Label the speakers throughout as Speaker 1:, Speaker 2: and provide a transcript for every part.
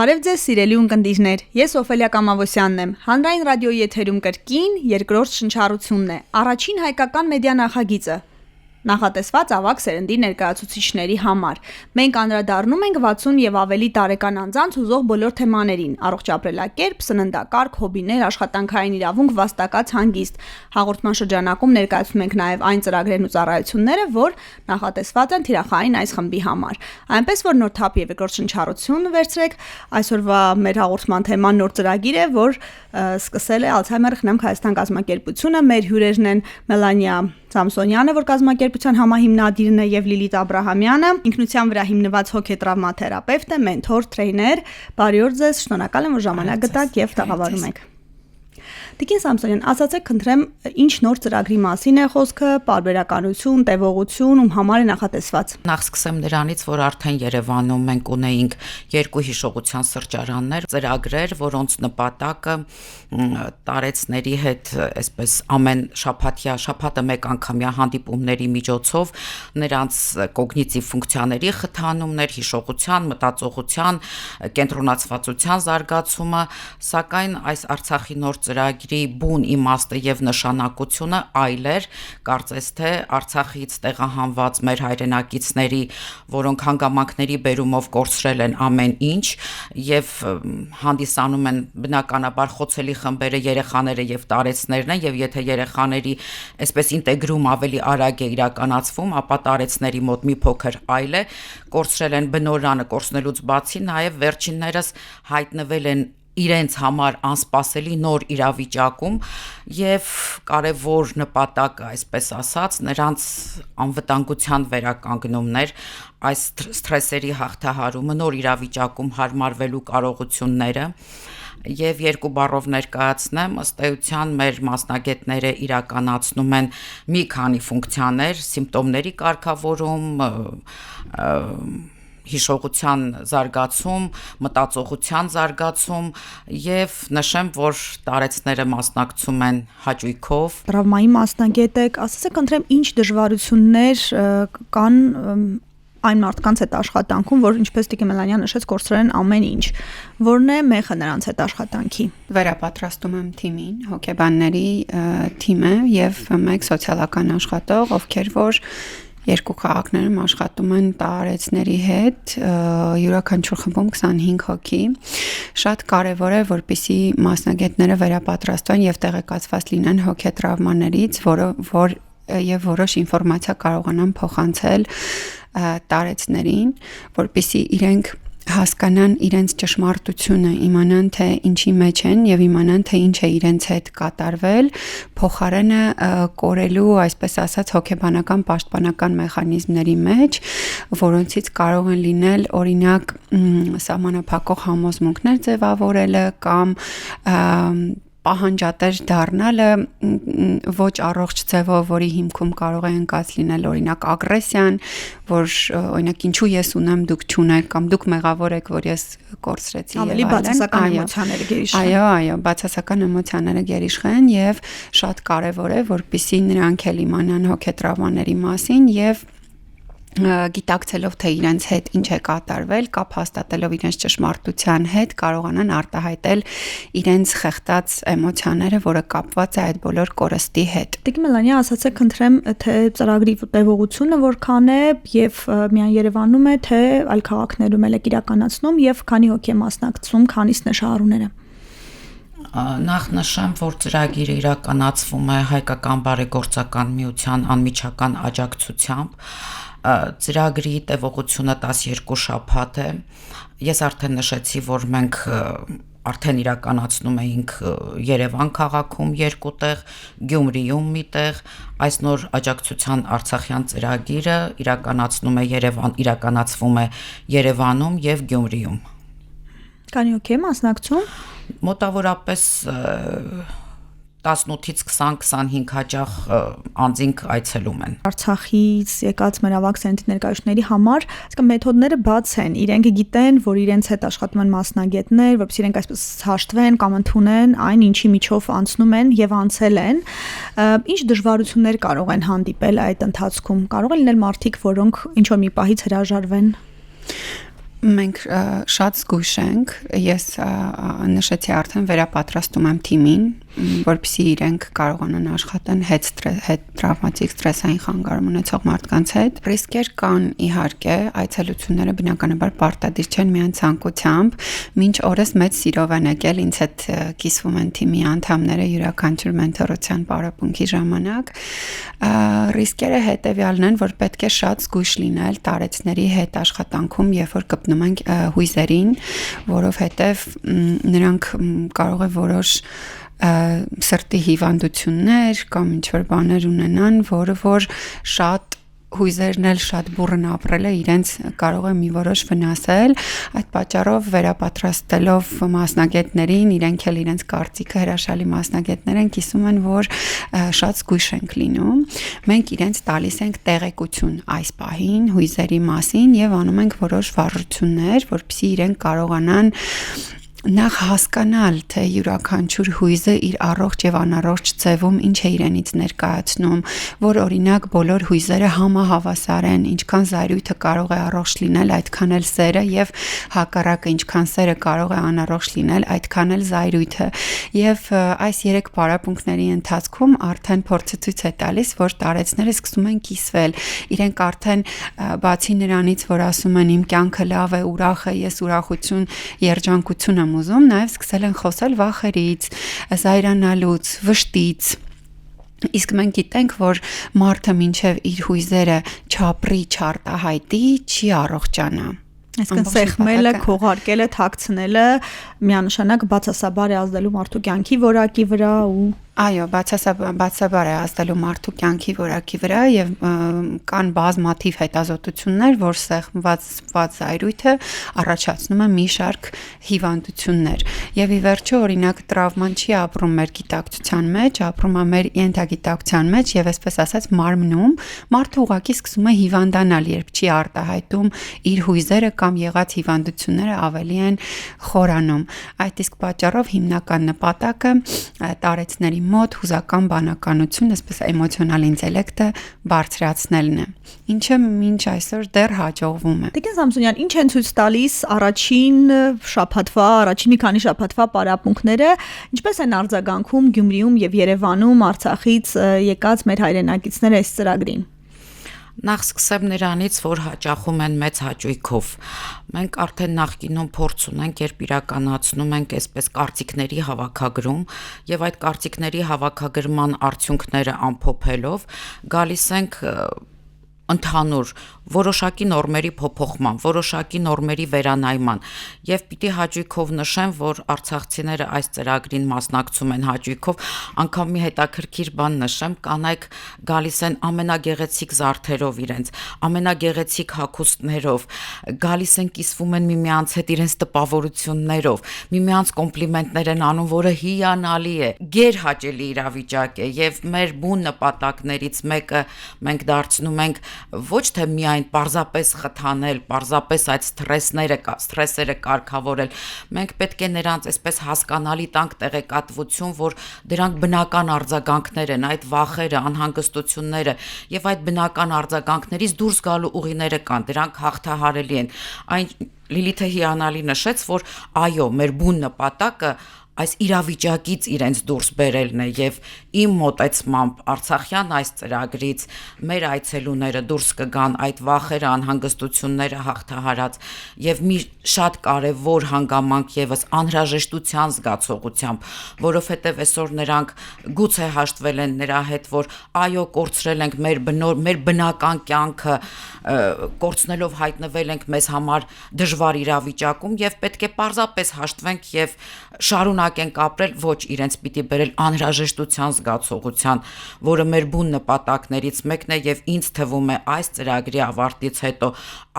Speaker 1: Բարև ձեզ սիրելի ունկնդիրներ, ես Օֆելիա Կամավոսյանն եմ, հանրային ռադիոյի եթերում կրկին երկրորդ շնչառությունն է, առաջին հայկական մեդիա նախագիծը, նախատեսված ավագ սերնդի ներկայացուցիչների համար։ Մենք անդրադառնում ենք 60 եւ ավելի տարեկան անձանց հուզող բոլոր թեմաներին՝ առողջ ապրելակերպ, սննդակարգ, հոբիներ, աշխատանքային իրավունք, վաստակած հանգիստ։ Հաղորդման շրջանակում ներկայացնում ենք նաեւ այն ծրագրերն ու ծառայությունները, որ նախատեսված են թիրախային այս խմբի համար։ Այնպես որ նոր թափ եւ երկրորդ շնչառություն վերցրեք, այսօրվա մեր հաղորդման թեման նոր ծրագիր է, որ սկսել է Ալցհեյմերի խնամք Հայաստան կազմակերպությունը։ Մեր հյուրերն են Մելանիա Սամսոնյանը, որ կազմակերպության համահիմնադիրն է, եւ Լիլիթ Աբրահամյանը, ինքնության վրա հիմնված հոգետրավմաթերապևտ է, մենթոր, տրեյներ։ Բարի օր ձեզ, շնորհակալ եմ, որ ժամանակ գտաք եւ տաղավարում եք։ Տիկին Սամսոնյան, ասացեք, խնդրեմ, ինչ նոր ծրագրի մասին է խոսքը, պարբերականություն, տևողություն, ում համար է նախատեսված։
Speaker 2: Նախ սկսեմ նրանից, որ արդեն Երևանում մենք ունեինք երկու հիշողության սրճարաններ, ծրագրեր, որոնց նպատակը տարեցների հետ այսպես ամեն շաբաթը մեկ անգամյա հանդիպումների միջոցով նրանց կոգնիտիվ ֆունկցիաների խթանումներ, հիշողության, մտածողության, կենտրոնացվածության զարգացումը, սակայն այս Արցախի նոր ծրագրի բուն իմաստը եւ նշանակությունը այլ էր, կարծես թե Արցախից տեղահանված մեր հայրենակիցների, որոնք հանգամանքների բերումով կորցրել են ամեն ինչ եւ հանդիսանում են բնականաբար խոցելի խմբերը երեխաները եւ տարեցներն են, եւ եթե երեխաների այսպես ինտեգրում ավելի արագ է իրականացվում, ապա տարեցների մոտ մի փոքր այլ է, կորցրել են բնորանը, կորցնելուց բացի նաեւ վերջիններս հայտնվել են իրենց համար անսպասելի նոր իրավիճակում եւ կարեւոր նպատակը, այսպես ասած, նրանց անվտանգության վերականգնումներ, այս սթրեսերի հաղթահարումը, նոր իրավիճակում հարմարվելու կարողությունները եւ երկու բառով ներկայացնեմ, ըստ էության մեր մասնագետները իրականացնում են մի քանի ֆունկցիաներ, սիմպտոմների կարգավորում, հիշողության զարգացում, մտածողության զարգացում եւ նշեմ, որ տարեցները մասնակցում են հաճույքով։
Speaker 1: Տրավմայի մասնագետ եք, ասացեք, ընտրեմ, ինչ դժվարություններ կան այն մարդկանց հետ աշխատանքում, որ ինչպես Տիկին Մելանյան նշեց, կորցրել են ամեն ինչ։ Որն է մեխը նրանց հետ աշխատանքի։
Speaker 3: Վերապատրաստում եմ թիմին, հոգեբանների թիմը եւ մեկ սոցիալական աշխատող, ովքեր որ երկու քաղաքներում աշխատում են տարեցների հետ, յուրաքանչյուր խմբում 25 հոգի։ Շատ կարևոր է, որպեսզի մասնագետները վերապատրաստվեն եւ տեղեկացված լինեն հոգետրավմաներից, եւ որոշ ինֆորմացիա կարողանան փոխանցել տարեցներին, որպեսզի իրենք հասկանան իրենց ճշմարտությունը, իմանան թե ինչի մեջ են եւ իմանան թե ինչ է իրենց հետ կատարվել, փոխարենը կորելու, այսպես ասած, հոգեբանական պաշտպանական մեխանիզմների մեջ, որոնցից կարող են լինել օրինակ սահմանափակող համոզմունքներ ձևավորելը կամ պահանջատեր դառնալը ոչ առողջ ձևով, որի հիմքում կարող է ընկած լինել օրինակ ագրեսիան, որ օրինակ ինչու ես ունեմ, դուք չունեք, կամ դուք մեղավոր եք, որ ես կորցրեցի եւ
Speaker 1: այլն։ Բացասական էմոցիաները գերիշխեն։
Speaker 3: Այո, բացասական էմոցիաները գերիշխեն եւ շատ կարեւոր է, որպեսզի նրանք էլ իմանան հոգետրավմաների մասին եւ գիտակցելով թե իրենց հետ ինչ է կատարվել, կապ հաստատելով իրենց ճշմարտության հետ, կարողանան արտահայտել իրենց խեղդած էմոցիաները, որը կապված է այդ բոլոր կորստի հետ։
Speaker 1: Տիկին Մելանիա, ասացեք, խնդրեմ, թե ծրագրի տևողությունը որքան է եւ միայն Երևանում է, թե այլ քաղաքներում էլ եք իրականացնում եւ քանի հոգի է մասնակցում, քանիսն է շահառուները։
Speaker 2: Նախ նշեմ, որ ծրագիրը իրականացվում է Հայկական բարեգործական միության անմիջական աջակցությամբ։ Ծրագրի տևողությունը 12 շաբաթ է։ Ես արդեն նշեցի, որ մենք արդեն իրականացնում էինք Երևան քաղաքում երկու տեղ, Գյումրիում մի տեղ, այս նոր աջակցության Արցախյան ծրագիրը իրականացվում է Երևանում եւ Գյումրիում։
Speaker 1: Քանի հոգի է մասնակցում։
Speaker 2: Մոտավորապես 18-ից 20-25 հաճախ անձինք այցելում են։
Speaker 1: Արցախից եկած մեր ավագ սերնդի ներկայացուցիչների համար, այսինքն մեթոդները բաց են, իրենք գիտեն, որ իրենց հետ աշխատում են մասնագետներ, որովհետեւ իրենք այսպես հաշտվեն կամ ընդունեն այն, ինչի միջով անցնում են եւ անցել են։ Ինչ դժվարություններ կարող են հանդիպել այդ ընթացքում։ Կարող են լինել մարդիկ, որոնք ինչ որ մի պահից հրաժարվեն։
Speaker 3: Մենք շատ զգույշ ենք, ես նշեցի արդեն վերապատրաստում եմ թիմին, որպեսզի իրենք կարողանան աշխատեն հետ տրավմատիկ ստրեսային խանգարում ունեցող մարդկանց հետ։ Ռիսկեր կան իհարկե, այցելությունները բնականաբար պարտադիր չեն միայն ցանկությամբ, մինչ օրս մեծ սիրով են եկել ինձ հետ կիսվում են թիմի անդամները յուրաքանչյուր մենթորության պարապմունքի ժամանակ։ Ռիսկերը հետևյալն են, որ պետք է շատ զգույշ լինել տարեցների հետ աշխատանքում, երբ որ գտնում ենք հույզերին, որովհետև նրանք կարող է որոշ սրտի հիվանդություններ կամ ինչ-որ բաներ ունենան, որը որ շատ հույզերն էլ շատ բուռն ապրելը իրենց կարող է մի որոշ վնասել, այդ պատճառով վերապատրաստելով մասնագետներին, իրենք էլ իրենց կարծիքը հրաշալի մասնագետներ են, կիսում են, որ շատ զգույշ ենք լինում, մենք իրենց տալիս ենք տեղեկություն այս պահին հույզերի մասին եւ անում ենք որոշ վարժություններ, որպեսզի իրենք կարողանան նախ հասկանալ, թե յուրաքանչյուր հույզը իր առողջ եւ անառողջ ձևում ինչ է իրենից ներկայացնում, որ օրինակ բոլոր հույզերը համահավասար են, ինչքան զայրույթը կարող է առողջ լինել, այդքան էլ սերը եւ հակառակը, ինչքան սերը կարող է անառողջ լինել, այդքան էլ զայրույթը։ Եվ այս 3 պարապմունքների ընթացքում արդեն փորձը ցույց է տալիս, որ տարեցները սկսում են կիսվել։ Իրենք արդեն բացի նրանից, որ ասում են իմ կյանքը լավ է, ուրախ է, ես ուրախություն, երջանկություն եմ ուզում, նաև սկսել են խոսել վախերից, զայրանալուց, վշտից։ Իսկ մենք գիտենք, որ մարդը մինչև իր հույզերը չապրի, չարտահայտի, չի առողջանա։
Speaker 1: Այսինքն սեղմելը, քողարկելը, թաքցնելը միանշանակ բացասաբար է ազդելու մարդու կյանքի որակի վրա ու
Speaker 3: Այո, բացասաբար է ազդելու մարդու կյանքի որակի վրա եւ կան բազմաթիվ հետազոտություններ, որ սեղմված զայրույթը առաջացնում է մի շարք հիվանդություններ։ Եվ ի վերջո, օրինակ, տրավման չի ապրում մեր գիտակցության մեջ, ապրում է մեր ենթագիտակցության մեջ եւ այսպես ասած մարմնում, մարդը ուղղակի սկսում է հիվանդանալ, երբ չի արտահայտում իր հույզերը կամ եղած հիվանդությունները ավելի են խորանում։ Այդ իսկ պատճառով հիմնական նպատակը տարեցների մոտ հուզական բանականություն, այսպես էմոցիոնալ ինտելեկտը բարձրացնելն է, ինչը մինչ այսօր դեռ հաջողվում է։
Speaker 1: Տիկին Սամսոնյան, ինչ են ցույց տալիս առաջին մի քանի շաբաթվա պարապմունքները, ինչպես են արձագանքում Գյումրիում եւ Երևանում Արցախից եկած մեր հայրենակիցները այս ծրագրին։
Speaker 2: Նախ սկսեմ նրանից, որ հաճախում են մեծ հաճույքով։ Մենք արդեն նախկինում փորձ ունենք, երբ իրականացնում ենք այսպես կարծիքների հավաքագրում եւ այդ կարծիքների հավաքագրման արդյունքները ամփոփելով գալիս ենք ընդհանուր որոշակի նորմերի փոփոխման, որոշակի նորմերի վերանայման եւ պիտի հաճույքով նշեմ, որ արցախցիները այս ծրագրին մասնակցում են հաճույքով, անգամ մի հետաքրքիր բան նշեմ, կանայք գալիս են ամենագեղեցիկ զարդերով իրենց, ամենագեղեցիկ հագուստներով, գալիս են կիսվում են միմյանց հետ իրենց տպավորություններով, միմյանց կոմպլիմենտներ են անում, որը հիանալի է, գերհաճելի իրավիճակ է եւ մեր բուն նպատակներից մեկը մենք դարձնում ենք ոչ թե միայն պարզապես խթանել, պարզապես այդ սթրեսերը կարգավորել, մենք պետք է նրանց այսպես հասկանալի տանք տեղեկատվություն, որ դրանք բնական արձագանքներ են, այդ վախերը, անհանգստությունները եւ այդ բնական արձագանքներից դուրս գալու ուղիները կան, դրանք հաղթահարելի են։ Այն Լիլիթը հիանալի նշեց, որ այո, մեր բուն նպատակը այս իրավիճակից իրենց դուրս բերելն է եւ իմ մոտեցմամբ Արցախյան այս ծրագրից մեր այցելուները դուրս կգան այդ վախերը, անհանգստությունները հաղթահարած եւ մի շատ կարեւոր հանգամանք եւս անհրաժեշտության զգացողությամբ, որովհետեւ այսօր նրանք գուցե հաշտվել են նրա հետ, որ այո, կորցրել ենք մեր բնական կյանքը, կորցնելով հայտնվել ենք մեզ համար դժվար իրավիճակում եւ պետք է պարզապես հաշտվենք եւ շարունակենք ապրել, ոչ իրենց պիտի բերել անհրաժեշտության զգացողության, որը մեր բուն նպատակներից մեկն է եւ ինձ թվում է այս ծրագրի ավարտից հետո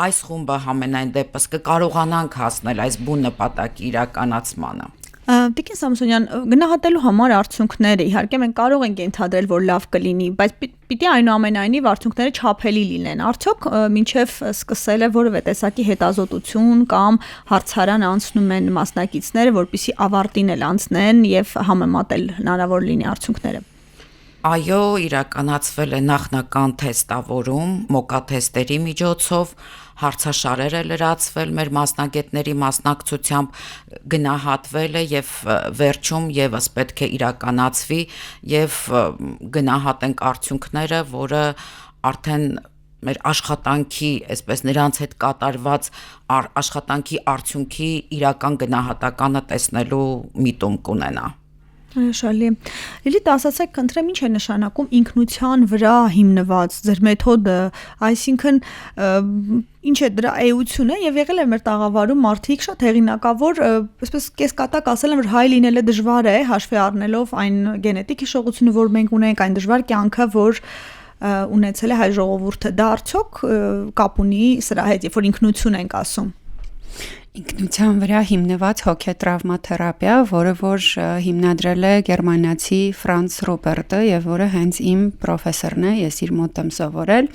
Speaker 2: այս խումբը համենայն դեպս կկարողանանք հասնել այս բուն նպատակի իրականացմանը։
Speaker 1: Տիկին Սամսոնյան, գնահատելու համար արդյունքները իհարկե մենք կարող ենք ենթադրել, որ լավ կլինի, բայց պիտի այնուամենայնիվ արդյունքները չափելի լինեն։ Արդյոք մինչև սկսել է որևէ տեսակի հետազոտություն կամ հարցարան անցնում են մասնակիցները, որպեսզի ավարտին էլ անցնեն եւ համեմատել հնարավոր լինի արդյունքները։
Speaker 2: Այո, իրականացվել է նախնական թեստավորում մոկաթեստերի միջոցով, հարցաշարեր է լրացվել մեր մասնագետների մասնակցությամբ, գնահատվել է եւ վերջում եւս պետք է իրականացվի եւ գնահատենք արդյունքները, որը արդեն մեր աշխատանքի, այսպես նրանց հետ կատարված աշխատանքի արդյունքի իրական գնահատականը տեսնելու միտում կունենա։
Speaker 1: Հրաշալի։ Լիլիթ, ասացեք, քննեմ, ինչ է նշանակում ինքնության վրա հիմնված ձեր մեթոդը, այսինքն ինչ է դրա էությունը եւ եղել է մեր տաղավարում մարդիկ շատ հեղինակավոր, այսպես կեսկատակ ասել են, որ հայ լինելը դժվար է, հաշվի առնելով այն գենետիկ հիշողությունը, որ մենք ունենք, այն դժվար կյանքը, որ ունեցել է հայ ժողովուրդը, դա արդյոք կապ ունի սրա հետ, երբ որ ինքնություն ենք ասում։
Speaker 3: Ինքնության վրա հիմնված հոգետրավմաթերապիա, որը որ հիմնադրել է գերմանացի Ֆրանց Ռոբերտը եւ որը հենց իմ պրոֆեսորն է, ես իր մոտ եմ սովորել։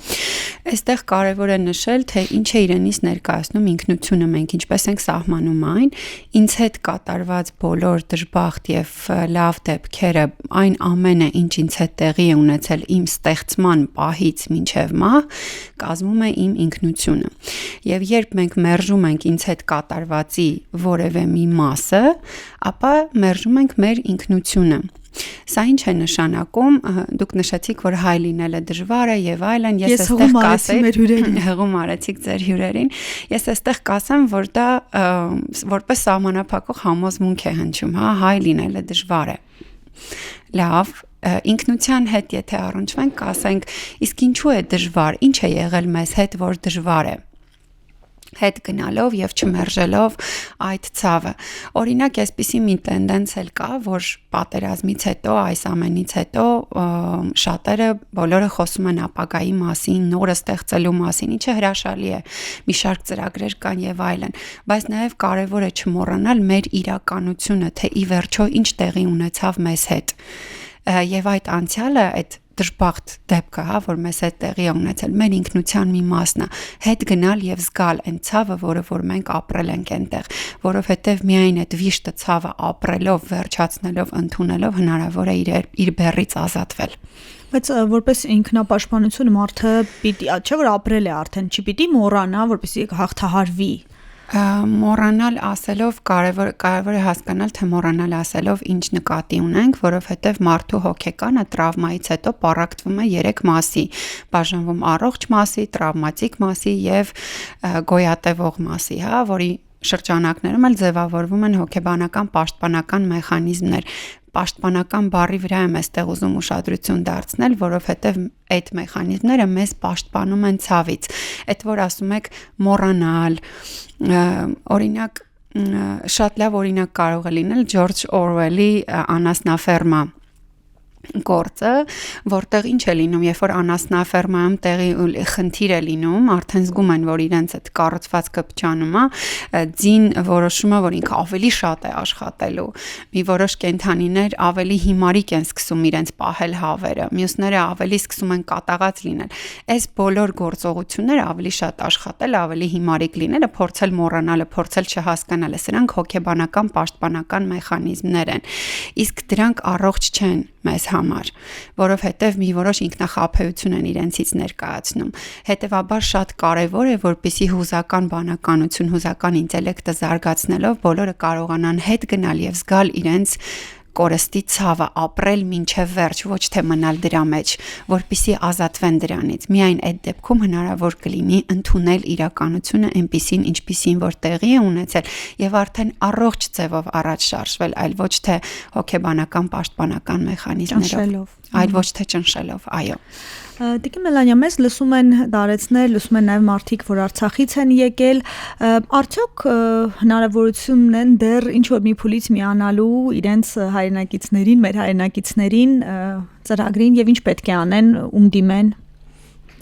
Speaker 3: Այստեղ կարևոր է նշել, թե ինչ է իրենից ներկայացնում ինքնությունը, մենք ինչպես ենք սահմանում այն, ինձ հետ կատարված բոլոր դժբախտ եւ լավ դեպքերը, այն ամենը, ինչ ինձ հետ տեղի է ունեցել իմ ստեղծման պահից մինչեւ մահ, կազմում է իմ ինքնությունը։ Եվ երբ մենք մերժում ենք ինձ հետ կատարվածի որևէ մի մասը, ապա մերժում ենք մեր ինքնությունը։ Սա ինչ է նշանակում, դուք նշեցիք, որ հայ լինելը դժվար է եւ այլն, ես այստեղ կասեմ, հղում արեցիք ձեր հյուրերին, ես այստեղ կասեմ, որ դա որպես սահմանափակող համոզմունք է հնչում, հա, հայ լինելը դժվար է։ Լավ, ինքնության հետ եթե առնչվենք, կասենք, իսկ ինչու է դժվար, ինչ է եղել մեզ հետ, որ դժվար է։ Հետ գնալով եւ չմերժելով այդ ցավը։ Օրինակ, այսպիսի մի տենդենց էլ կա, որ պատերազմից հետո, այս ամենից հետո շատերը բոլորը խոսում են ապագայի մասին, նորը ստեղծելու մասին, ինչը հրաշալի է։ Մի շարք ծրագրեր կան եւ այլն, բայց նաեւ կարեւոր է չմոռանալ մեր իրականությունը, թե ի վերջո ինչ տեղի ունեցավ մեզ հետ։ Եվ այդ անցյալը, այդ դժբախտ դեպքը, հա, որ մեզ հետ տեղի է ունեցել, մեր ինքնության մի մասն է, հետ գնալ եւ զգալ այն ցավը, որ մենք ապրել ենք այնտեղ, որովհետեւ միայն այդ վիշտը ցավը ապրելով, վերջացնելով, ընդունելով հնարավոր է իր բեռից ազատվել։
Speaker 1: Բայց որպես ինքնապաշտպանություն մարդը պիտի, չէ՞ որ ապրել է արդեն, չպիտի մոռանա, որպեսզի հաղթահարվի։
Speaker 3: Մոռանալ ասելով կարևոր է հասկանալ, թե մոռանալ ասելով ինչ նկատի ունենք, որովհետև մարդու հոգեկանը տրավմայից հետո պարակտվում է 3 մասի, բաժանվում առողջ մասի, տրավմատիկ մասի եւ գոյատևող մասի, հա, որի շրջանակներում էլ ձևավորվում են հոգեբանական պաշտպանական մեխանիզմներ։ Պաշտպանական բառի վրա եմ այստեղ ուզում ուշադրություն դարձնել, որովհետև այդ մեխանիզմները մեզ պաշտպանում են ցավից։ Այդ որ ասում եք մոռանալ, օրինակ շատ լավ օրինակ կարող է լինել Ջորջ Օրվելի Անասնաֆերմա գործը, որտեղ ինչ է լինում, երբ որ անասնաֆերմայում տեղի խնդիր է լինում, արդեն զգում են, որ իրենց այդ կառուցվածքը փչանում է, ձին որոշում է, որ ինքը ավելի շատ է աշխատելու, մի որոշ կենդանիներ ավելի հիմարիկ են սկսում իրենց պահել հավերը, մյուսները ավելի սկսում են կատաղած լինել։ Այս բոլոր գործողությունները ավելի շատ աշխատել, ավելի հիմարիկ լինելը, փորձել մոռանալը, փորձել չհասկանալը, սրանք հոգեբանական պաշտպանական մեխանիզմներ են։ Իսկ դրանք առողջ չեն մեզ համար, որովհետև մի որոշ ինքնախաբեություն են իրենցից ներկայացնում։ Հետևաբար շատ կարևոր է, որպեսզի հուզական բանականություն, հուզական ինտելեկտը զարգացնելով բոլորը կարողանան հետ գնալ եւ զգալ իրենց կորստի ցավը, ապրել մինչև վերջ, ոչ թե մնալ դրա մեջ, որպեսզի ազատվեն դրանից։ Միայն այդ դեպքում հնարավոր կլինի ընդունել իրականությունը այնպիսին, ինչպիսին որ տեղի է ունեցել եւ արդեն առողջ ձևով առաջ շարժվել, այլ ոչ թե հոգեբանական պաշտպանական մեխանիզմներով, այլ ոչ թե ճնշելով, այո։
Speaker 1: Տիկին Մելանիա, մեզ լսում են դարեցներ, լսում են նաև մարդիկ, որ Արցախից են եկել, արդյոք հնարավորություն ունեն դեռ ինչ-որ մի փուլից միանալու իրենց հայրենակիցներին, մեր հայրենակիցներին ծրագրին եւ ինչ պետք է անեն, ում դիմեն։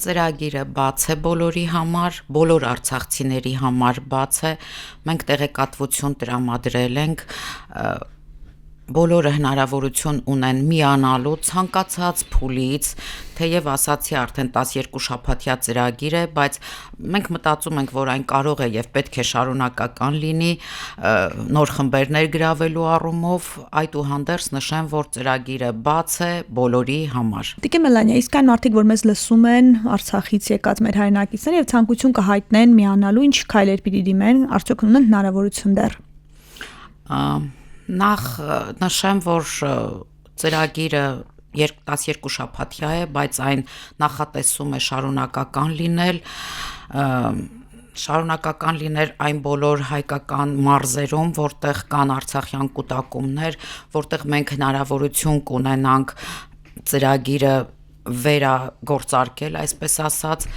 Speaker 2: Ծրագիրը բաց է բոլորի համար, բոլոր արցախցիների համար բաց է, մենք տեղեկատվություն տրամադրել ենք, բոլորը հնարավորություն ունեն միանալու ցանկացած փուլից, թեև ասացի արդեն 12 շաբաթյա ծրագիր է, բայց մենք մտածում ենք, որ այն կարող է եւ պետք է շարունակական լինի նոր խմբերներ գրավելու առումով, այդուհանդերձ նշեմ, որ ծրագիրը բաց է բոլորի համար։
Speaker 1: Տիկին Մելանիա, իսկ այն մարդիկ, որ մեզ լսում են Արցախից եկած մեր հայրենակիցներ եւ ցանկություն կհայտնեն միանալու, ինչ քայլեր պիտի դիմեն, արդյոք ունեն հնարավորություն դեռ։
Speaker 2: Նախ նշեմ, որ ծրագիրը 12 շաբաթյա է, բայց այն նախատեսում է շարունակական լինել այն բոլոր հայկական մարզերում, որտեղ կան արցախյան կուտակումներ, որտեղ մենք հնարավորություն կունենանք ծրագիրը վերագործարկել, այսպես ասած,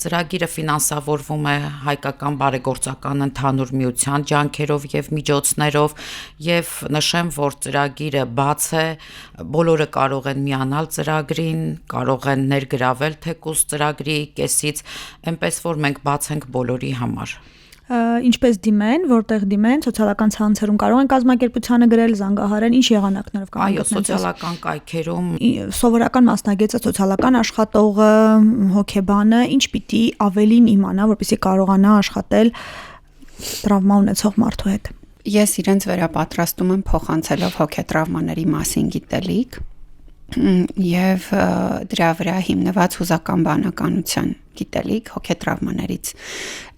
Speaker 2: ծրագիրը ֆինանսավորվում է հայկական բարեգործական ընդհանուր միության ջանքերով եւ միջոցներով եւ նշեմ, որ ծրագիրը բաց է, բոլորը կարող են միանալ ծրագրին, կարող են ներգրավել թեկուզ ծրագրի կեսից, այնպես որ մենք բաց ենք բոլորի համար։
Speaker 1: Ինչպես դիմեն, որտեղ դիմեն, սոցիալական ցանցերում կարող են կազմակերպությանը գրել, զանգահարել, ինչ եղանակներով կարող
Speaker 2: Այո, սոցիալական կայքերում
Speaker 1: սովորական մասնագետը, սոցիալական աշխատողը, հոգեբանը ինչ պիտի ավելին իմանա, որպեսզի կարողանա աշխատել տրավմա ունեցող մարդու հետ։
Speaker 3: Ես իրենց վերապատրաստում եմ փոխանցելով հոգետրավմաների մասին գիտելիք եւ դրա վրա հիմնված հուզական բանականության գիտելիք հոգետրավմաներից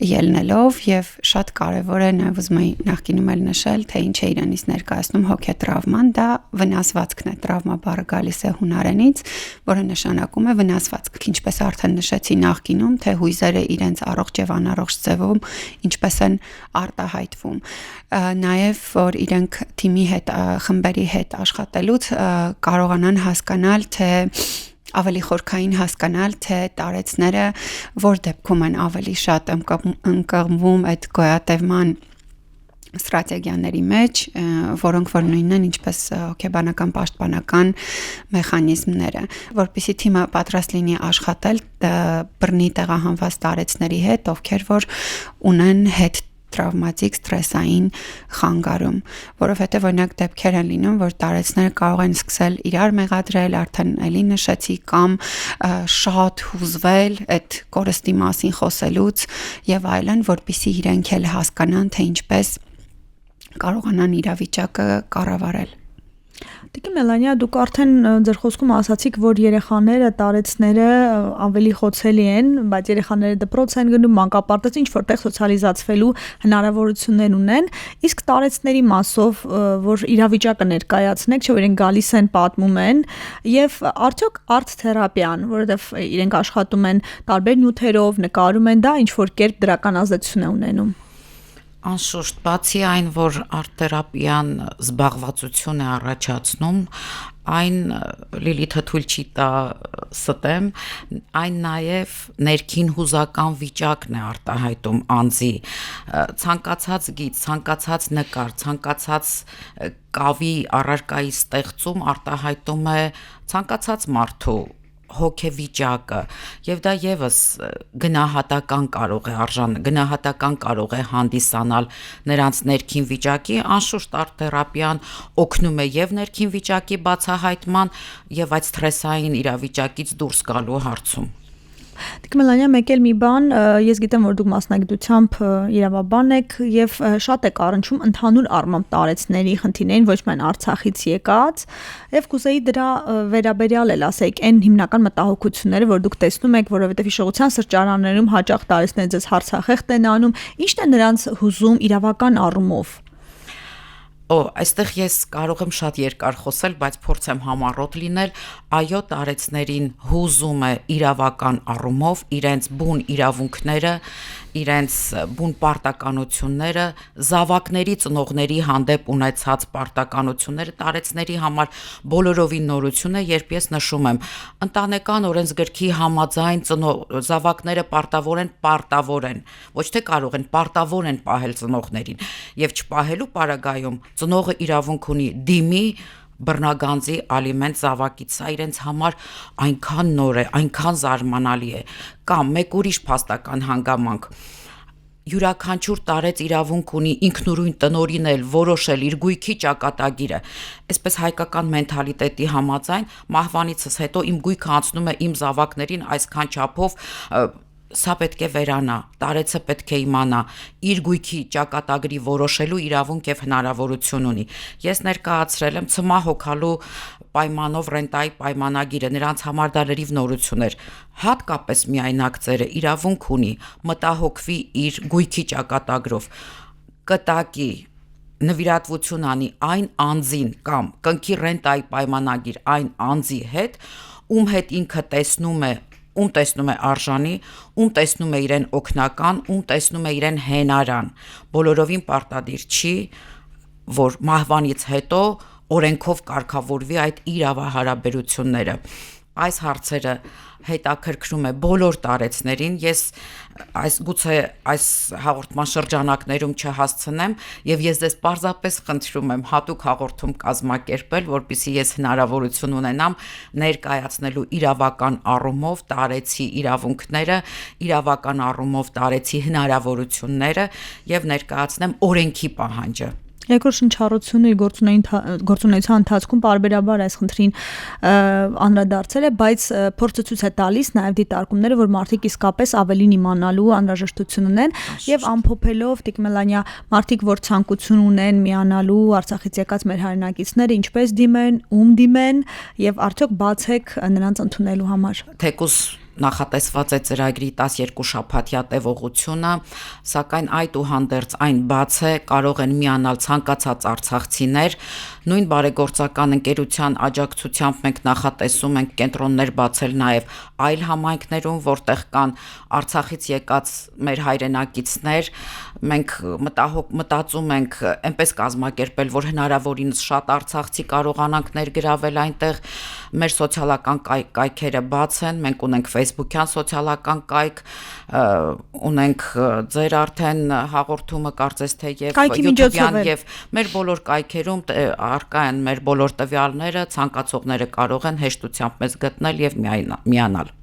Speaker 3: ելնելով եւ շատ կարեւոր է նաեւ ուզում եմ նախկինում էլ նշել թե ինչ է իրանից ներկայացնում հոգետրավման, դա վնասվածքն է, տրավմա բառը գալիս է հունարենից, որը նշանակում է վնասվածք, ինչպես արդեն նշեցի նախկինում, թե հույզերը իրենց առողջ եւ անառողջ ձևում ինչպես են արտահայտվում, նաեւ որ իրենք թիմի հետ, խմբերի հետ աշխատելուց կարողանան հասկանալ թե ավելի խորքային հասկանալ, թե տարեցները որ դեպքում են ավելի շատ ընկղմվում այդ գոյատևման ստրատեգիաների մեջ, որոնք որ նույնն են ինչպես հոգեբանական պաշտպանական մեխանիզմները, որպեսզի թիմը պատրաստ լինի աշխատել բռնի տեղահանված տարեցների հետ, ովքեր որ ունեն հետ տրավմատիկ ստրեսային խանգարում, որովհետև օրինակ դեպքեր են լինում, որ տարեցները կարող են սկսել իրար մեղադրել, արդեն էլի նշեցի, կամ շատ հուզվել այդ կորստի մասին խոսելուց եւ այլն, որպեսզի իրենք էլ հասկանան, թե ինչպես կարողանան իրավիճակը կառավարել։
Speaker 1: Տիկին Մելանիա, դուք արդեն ձեր խոսքում ասացիք, որ երեխաները, տարեցները ավելի խոցելի են, բայց երեխաները դպրոց են գնում, մանկապարտեզ ինչ որտեղ սոցիալիզացվելու հնարավորություններ ունեն, իսկ տարեցների մասով, որ իրավիճակը ներկայացնեք, չէ՞ որ իրենք գալիս են, պատմում են, եւ արդյոք արտ թերապիան, որովհետեւ իրենք աշխատում են տարբեր նյութերով, նկարում են, դա ինչ որ կերպ դրական ազդեցություն է ունենում։
Speaker 2: Անշուշտ, բացի այն, որ արտ-թերապիան զբաղվածություն է առաջացնում, այն Լիլիթը թույլ չի տա ստեմ, այն նաև ներքին հուզական վիճակն է արտահայտում անձի, ցանկացած գիծ, ցանկացած նկար, ցանկացած կավի առարկայի ստեղծում արտահայտում է ցանկացած մարդու հոգեվիճակը եւ դա եւս գնահատական կարող է հանդիսանալ նրանց ներքին վիճակի, անշուշտ արտ-թերապիան օգնում է եւ ներքին վիճակի բացահայտման եւ այդ սթրեսային իրավիճակից դուրս գալու հարցում։
Speaker 1: Տիկին Մելանիա, մեկ էլ մի բան, ես գիտեմ, որ դուք մասնագիտությամբ իրավաբան եք եւ շատ եք առնչվում ընդհանուր առմամբ տարեցների խնդիրներին, ոչ միայն Արցախից եկած, եւ կուզեի դրա վերաբերյալ էլ ասեք, այն հիմնական մտահոգությունները, որ դուք տեսնում եք, որովհետեւ հիշողության սրճարաններում հաճախ տարեցները ձեզ հարցախեղտ են անում, ի՞նչն է նրանց հուզում իրավական առումով։
Speaker 2: Այստեղ ես կարող եմ շատ երկար խոսել, բայց փորձեմ համառոտ լինել, այո, տարեցներին հուզում է իրավական առումով իրենց բուն իրավունքները, իրենց բուն պարտականությունները, զավակների ծնողների հանդեպ ունեցած պարտականությունները տարեցների համար բոլորովին նորություն է, երբ ես նշում եմ, ընտանեկան օրենսգրքի համաձայն զավակները պարտավոր են, ոչ թե կարող են, պարտավոր են պահել ծնողներին, եւ չպահելու պարագայում ծնողը իրավունք ունի դիմի բռնագանձի ալիմենտ զավակից, սա իրենց համար այնքան նոր է, այնքան զարմանալի է, կամ մեկ ուրիշ փաստական հանգամանք։ յուրաքանչյուր տարեց իրավունք ունի ինքնուրույն տնօրինել, որոշել իր գույքի ճակատագիրը։ Այսպես հայկական մենթալիտետի համաձայն մահվանիցս հետո իմ գույքը անցնում է իմ զավակներին այսքան չափով, սա պետք է վերանա, տարեցը պետք է իմանա, իր գույքի ճակատագրի որոշելու իրավունք եւ հնարավորություն ունի։ Ես ներկայացրել եմ ցմահ հոգալու պայմանով ռենտայի պայմանագիրը, նրանց համար դա լրիվ նորություն էր։ Հատկապես միայնակ ծերը իրավունք ունի մտահոգվի իր գույքի ճակատագրով, կտակի նվիրատվություն անի այն անձին կամ կնքի ռենտայի պայմանագիր այն անձի հետ, ում հետ ինքը տեսնում է արժանի, ում տեսնում է իրեն օգնական, ում տեսնում է իրեն հենարան։ Բոլորովին պարտադիր չի, որ մահվանից հետո օրենքով կարգավորվի այդ իրավահարաբերությունները։ Այս հարցերը հետաքրքրում է բոլոր տարեցներին, ես գուցե այս հաղորդման շրջանակներում չհասցնեմ եւ ես ձեզ պարզապես խնդրում եմ հատուկ հաղորդում կազմակերպել, որպեսզի ես հնարավորություն ունենամ ներկայացնելու իրավական առումով տարեցի իրավունքները, իրավական առումով տարեցի հնարավորությունները եւ ներկայացնեմ օրենքի պահանջը։
Speaker 1: Երկրորդ շնչառությունը իր գործունեության ընթացքում պարբերաբար այս խնդրին անդրադարձել է, բայց փորձը ցույց է տալիս նաև դիտարկումները, որ մարդիկ իսկապես ավելին իմանալու անհրաժեշտություն ունեն եւ ամփոփելով Տիկին Մելանիա, մարդիկ, որ ցանկություն ունեն միանալու Արցախից եկած մեր հայրենակիցները, ինչպես դիմեն, ում դիմեն եւ արդյոք բաց եք նրանց ընդունելու համար։
Speaker 2: Թեկուզ նախատեսված է ծրագրի 12 շաբաթյա տևողությունը, սակայն այդուհանդերձ այն բաց է, կարող են միանալ ցանկացած արցախցիներ, նույն բարեգործական ընկերության աջակցությամբ մենք նախատեսում ենք կենտրոններ բացել նաև այլ համայնքներում, որտեղ կան Արցախից եկած մեր հայրենակիցներ, մենք մտածում ենք այնպես կազմակերպել, որ հնարավորինս շատ արցախցի կարողանանք ներգրավել այնտեղ, մեր սոցիալական կայքերը բաց են, մենք ունենք Facebook-յան սոցիալական կայք, ունենք ձեր արդեն հաղորդումը կարծես թե եւ YouTube-յան եւ մեր բոլոր կայքերում առկա են մեր բոլոր տվյալները, ցանկացողները կարող են հեշտությամբ մեզ գտնել եւ միանալ։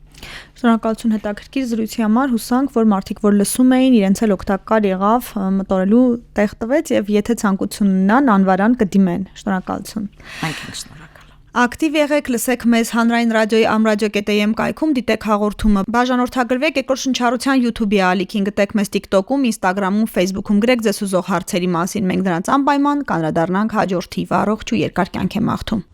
Speaker 1: Շնորհակալություն հետաքրքիր զրույցի համար, հուսանք, որ մարդիկ, որ լսում էին, իրենց էլ օգտակար եղավ, մտորելու տեղ տվեց եւ եթե ցանկություն ունենան, անվարան կդիմեն։ Շնորհակալություն։
Speaker 2: Մենք ենք շնորհակալ։
Speaker 1: Ակտիվ եղեք, լսեք մեզ Հանրային ռադիոյի amradio.am կայքում, դիտեք հաղորդումը։ Բաժանորդագրվեք Երկրորդ շնչառության YouTube-ի ալիքին, գտեք մեզ TikTok-ում, Instagram-ում, Facebook-ում, գրեք ձեզ ուզող հարցերի մասին։ Մենք դրանց անպայման կանդրադառնանք հաջորդիվ։ Առողջ ու երկար կյանք եմ մաղթում։